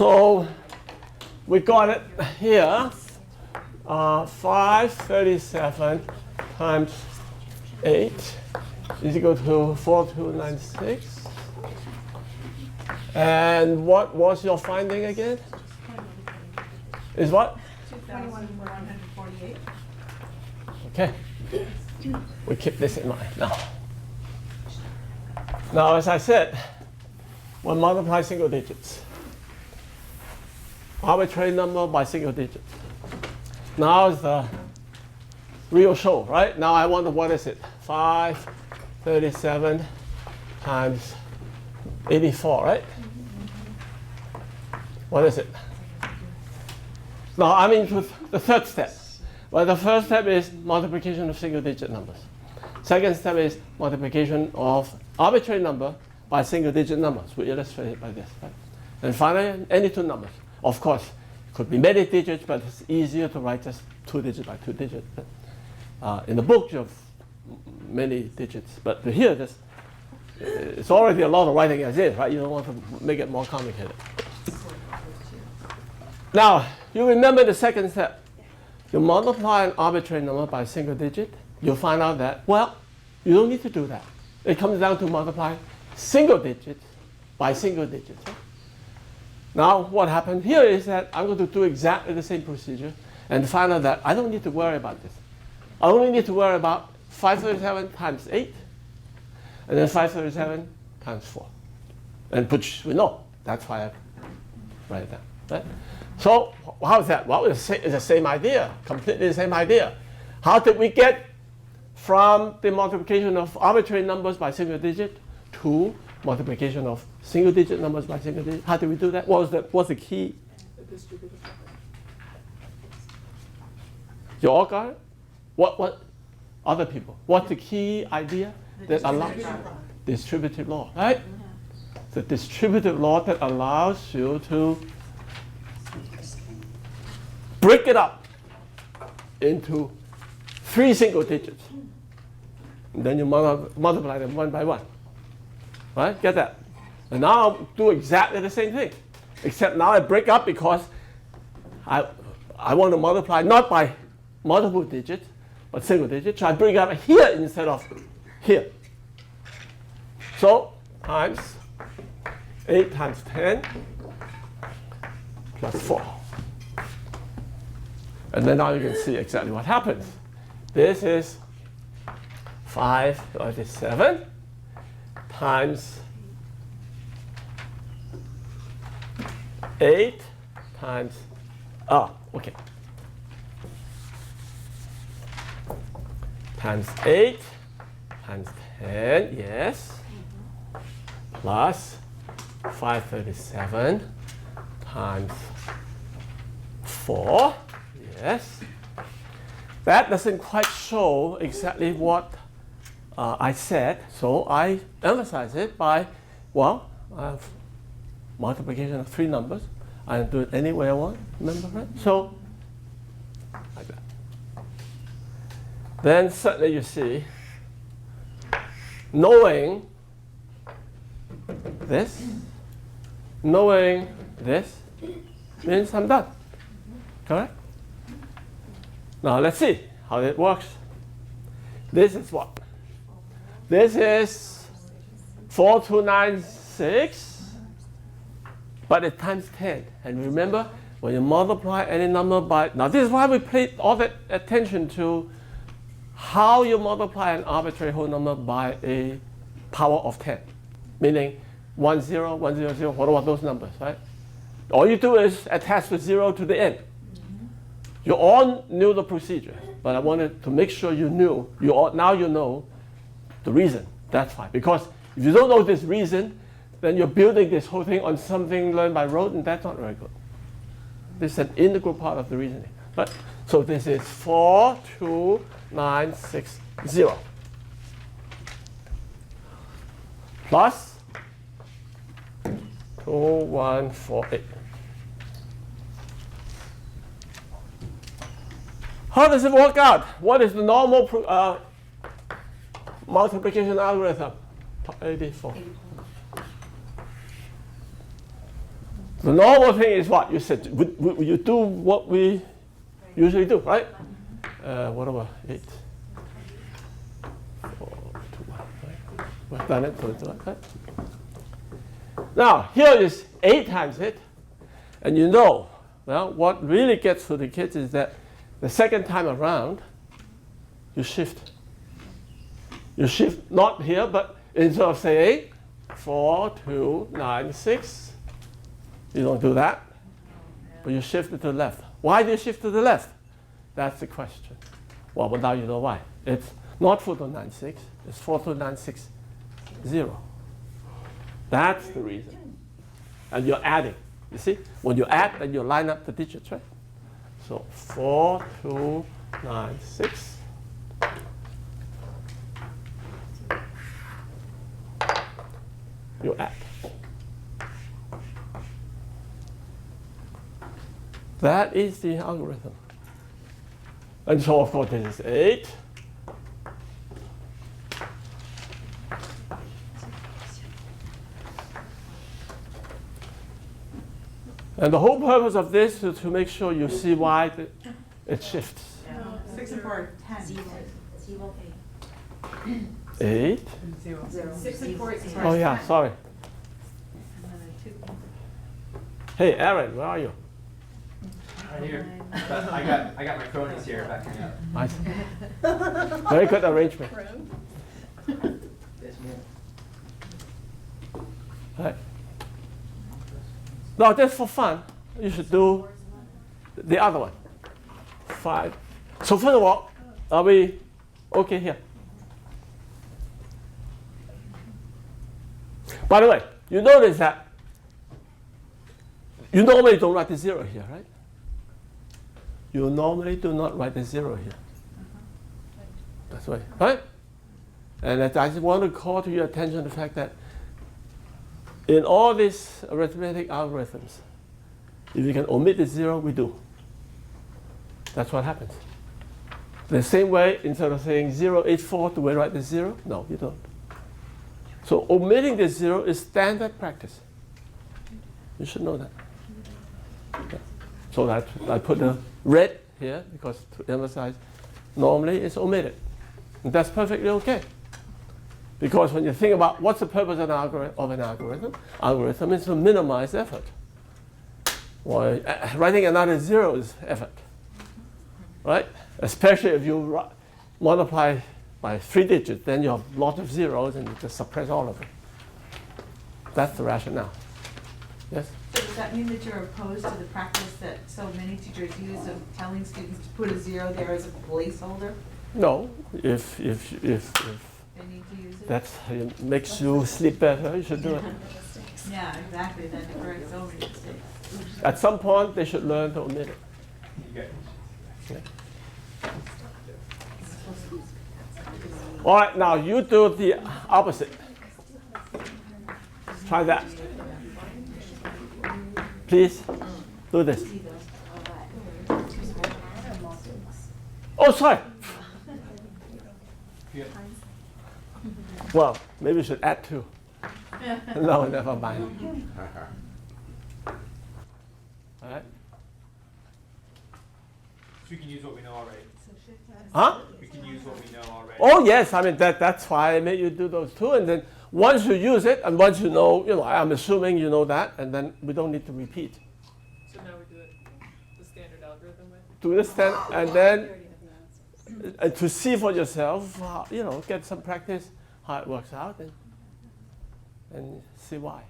So we got it here. 537 times 8 is equal to 4296. And what was your finding again? Is what? 21,148. Okay. We keep this in mind now. Now, as I said, we'll multiply single digits. Arbitrary number by single digits. Now is the real show, right? Now I wonder what is it? 537 times 84, right? What is it? Now I'm into the third step. Well, the first step is multiplication of single digit numbers. Second step is multiplication of arbitrary number by single digit numbers. We illustrate it by this, right? And finally, any two numbers. Of course, it could be many digits, but it's easier to write just 2 digit by 2 digit. In the book, you have many digits, but here, it's already a lot of writing as is, right? You don't want to make it more complicated. Now, you remember the second step. You multiply an arbitrary number by a single digit, you'll find out that, well, you don't need to do that. It comes down to multiply single digits by single digits. Right? Now, what happened here is that I'm going to do exactly the same procedure and find out that I don't need to worry about this. I only need to worry about 537 times 8, and then 537 times 4. And which we know. That's why I write it down. Right? So how is that? Well, it's the same idea, completely the same idea. How did we get from the multiplication of arbitrary numbers by single digit to multiplication of single digit numbers by single digit? How did we do that? What's the key? You all got it? What other people? What's the key idea that allows distributive law, right? The distributive law that allows you to break it up into 3 single digits. And then you multiply them one by one. Right? Get that? And now I'll do exactly the same thing. Except now I break up because I want to multiply not by multiple digits, but single digits. So I break up here instead of here. So times 8 times 10 plus 4. And then now you can see exactly what happens. This is 537 times 8 times, okay. Times 8 times 10, yes. Plus 537 times 4. Yes. That doesn't quite show exactly what I said, so I emphasize it by, well, I have multiplication of 3 numbers. I can do it any way I want, remember, right? So, like that. Then suddenly you see, knowing this means I'm done. Correct? Now let's see how it works. This is what? This is 4296, but it's times 10. And remember, when you multiply any number by, now this is why we paid all that attention to how you multiply an arbitrary whole number by a power of 10. Meaning 1, 0, 1, 0, 0, what are those numbers, right? All you do is attach the 0 to the end. You all knew the procedure, but I wanted to make sure you knew. Now you know the reason. That's fine. Because if you don't know this reason, then you're building this whole thing on something learned by rote, and that's not very good. This is an integral part of the reasoning. Right? So this is 42960 plus 2148. How does it work out? What is the normal multiplication algorithm? 84. The normal thing is what? You said, you do what we usually do, right? What about 8? 4, 2, 1, right? We've done it, right? Now, here is 8 times it. And you know, well, what really gets to the kids is that the second time around, you shift. You shift not here, but instead of saying 4, 2, 9, 6, you don't do that, but you shift it to the left. Why do you shift to the left? That's the question. Well, but now you know why. It's not 4296, it's 42960. That's the reason. And you're adding. You see? When you add, then you line up the digits, right? So 4296. You add. That is the algorithm. And so, of course, this is 8. And the whole purpose of this is to make sure you see why it shifts. 6 and 4, 10. 8. 6 and 4 is Oh, yeah, sorry. Hey, Aaron, where are you? Right here. I got my cronies here backing up. Nice. Very good arrangement. Yes, ma'am. Right. Now, just for fun, you should do the other one. 5. So first of all, are we okay here? By the way, you notice that you normally don't write the 0 here, right? You normally do not write the 0 here. That's right, right? And I just want to call to your attention the fact that in all these arithmetic algorithms, if you can omit the 0, we do. That's what happens. The same way, instead of saying 084, do we write the 0? No, you don't. So omitting the 0 is standard practice. You should know that. Yeah. So I put the red here because to emphasize, normally it's omitted. And that's perfectly okay. Because when you think about what's the purpose of an algorithm is to minimize effort. Well, writing another 0 is effort, right? Especially if you multiply by 3 digits, then you have a lot of zeros and you just suppress all of them. That's the rationale. Yes? So does that mean that you're opposed to the practice that so many teachers use of telling students to put a 0 there as a placeholder? No, if They need to use it? that makes you sleep better, you should do it. Yeah, exactly, then it corrects over mistakes. At some point, they should learn to omit it. You got All right, now you do the opposite. Try that. Please do this. Oh, sorry. Yeah. Well, maybe we should add 2. No, never mind. All right. So we can use what we know already. Huh? We can use what we know already. Oh yes, I mean that's why I made you do those 2, and then once you use it, and once you know, I'm assuming you know that, and then we don't need to repeat. So now we do it the standard algorithm way? Do this then, and then to see for yourself, get some practice how it works out, and see why.